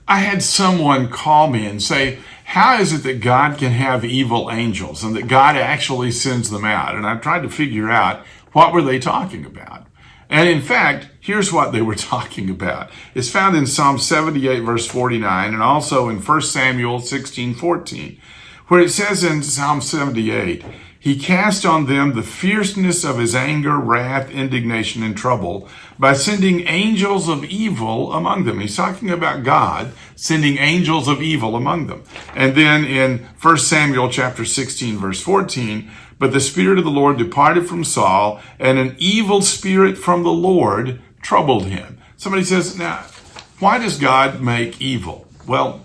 I had someone call me and say, how is it that God can have evil angels and that God actually sends them out? And I tried to figure out what were they talking about. And in fact, here's what they were talking about. It's found in Psalm 78, verse 49, and also in 1 Samuel 16:14, where it says in Psalm 78, he cast on them the fierceness of his anger, wrath, indignation, and trouble by sending angels of evil among them. He's talking about God sending angels of evil among them. And then in 1 Samuel chapter 16, verse 14, but the Spirit of the Lord departed from Saul, and an evil spirit from the Lord troubled him. Somebody says, now, why does God make evil? Well,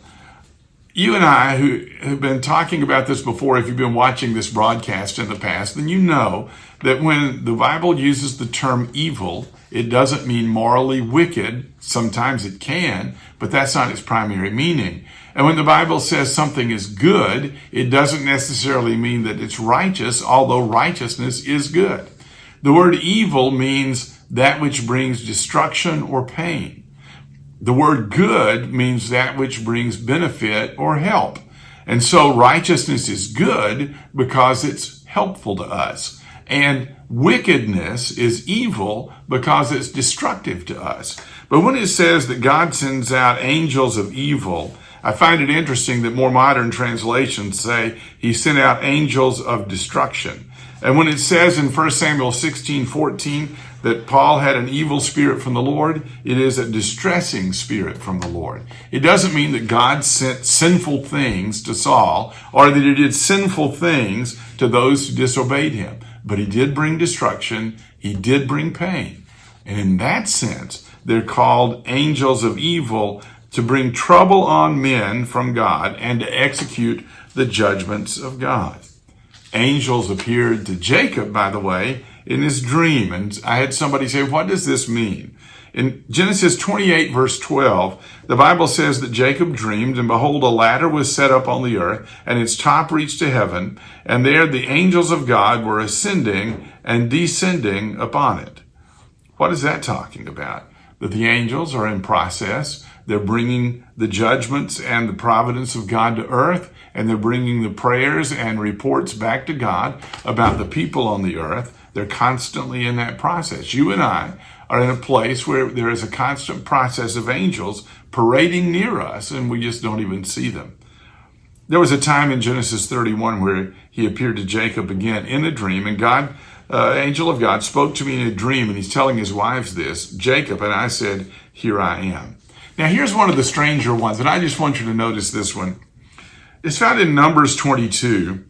you and I, who have been talking about this before, if you've been watching this broadcast in the past, then you know that when the Bible uses the term evil, it doesn't mean morally wicked. Sometimes it can, but that's not its primary meaning. And when the Bible says something is good, it doesn't necessarily mean that it's righteous, although righteousness is good. The word evil means that which brings destruction or pain. The word good means that which brings benefit or help. And so righteousness is good because it's helpful to us. And wickedness is evil because it's destructive to us. But when it says that God sends out angels of evil, I find it interesting that more modern translations say he sent out angels of destruction. And when it says in 1 Samuel 16:14 that Paul had an evil spirit from the Lord, it is a distressing spirit from the Lord. It doesn't mean that God sent sinful things to Saul or that he did sinful things to those who disobeyed him. But he did bring destruction. He did bring pain. And in that sense, they're called angels of evil to bring trouble on men from God and to execute the judgments of God. Angels appeared to Jacob, by the way, in his dream. And I had somebody say, what does this mean? In Genesis 28, verse 12, the Bible says that Jacob dreamed, and behold, a ladder was set up on the earth, and its top reached to heaven, and there the angels of God were ascending and descending upon it. What is that talking about? That the angels are in process. They're bringing the judgments and the providence of God to earth, and they're bringing the prayers and reports back to God about the people on the earth. They're constantly in that process. You and I are in a place where there is a constant process of angels parading near us, and we just don't even see them. There was a time in Genesis 31 where he appeared to Jacob again in a dream, and God, angel of God, spoke to me in a dream, and he's telling his wives this, Jacob, and I said, here I am. Now, here's one of the stranger ones, and I just want you to notice this one. It's found in Numbers 22,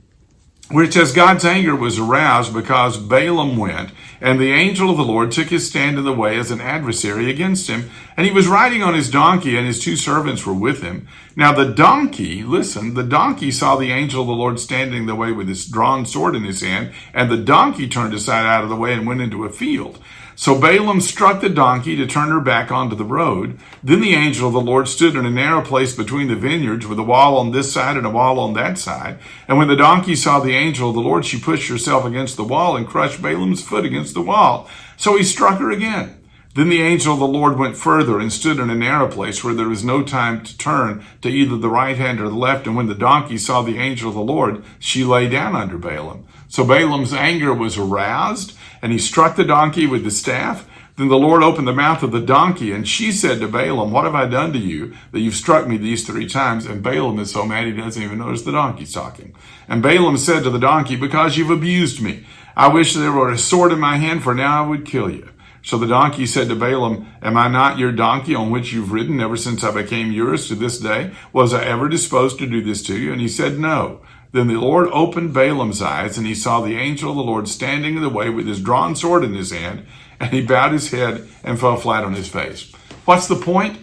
where it says, God's anger was aroused because Balaam went, and the angel of the Lord took his stand in the way as an adversary against him. And he was riding on his donkey, and his two servants were with him. Now the donkey, listen, the donkey saw the angel of the Lord standing in the way with his drawn sword in his hand, and the donkey turned aside out of the way and went into a field. So Balaam struck the donkey to turn her back onto the road. Then the angel of the Lord stood in a narrow place between the vineyards with a wall on this side and a wall on that side. And when the donkey saw the angel of the Lord, she pushed herself against the wall and crushed Balaam's foot against the wall. So he struck her again. Then the angel of the Lord went further and stood in a narrow place where there was no time to turn to either the right hand or the left. And when the donkey saw the angel of the Lord, she lay down under Balaam. So Balaam's anger was aroused, and he struck the donkey with the staff. Then the Lord opened the mouth of the donkey, and she said to Balaam, what have I done to you that you've struck me these 3 times? And Balaam is so mad he doesn't even notice the donkey's talking. And Balaam said to the donkey, because you've abused me, I wish there were a sword in my hand, for now I would kill you. So the donkey said to Balaam, am I not your donkey on which you've ridden ever since I became yours to this day? Was I ever disposed to do this to you? And he said, no. Then the Lord opened Balaam's eyes, and he saw the angel of the Lord standing in the way with his drawn sword in his hand, and he bowed his head and fell flat on his face. What's the point?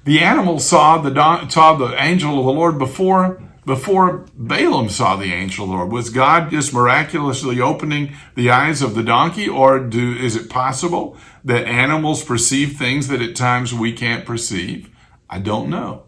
The animal saw the angel of the Lord before Balaam saw the angel of the Lord. Was God just miraculously opening the eyes of the donkey, or is it possible that animals perceive things that at times we can't perceive? I don't know.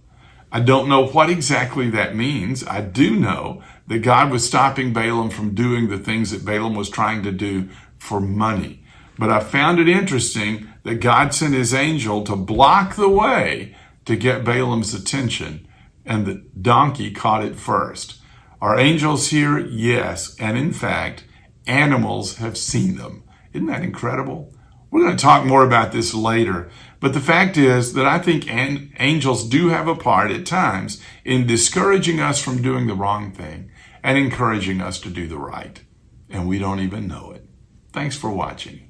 I don't know what exactly that means. I do know that God was stopping Balaam from doing the things that Balaam was trying to do for money. But I found it interesting that God sent his angel to block the way to get Balaam's attention, and the donkey caught it first. Are angels here? Yes. And in fact, animals have seen them. Isn't that incredible? We're going to talk more about this later. But the fact is that I think angels do have a part at times in discouraging us from doing the wrong thing and encouraging us to do the right. And we don't even know it. Thanks for watching.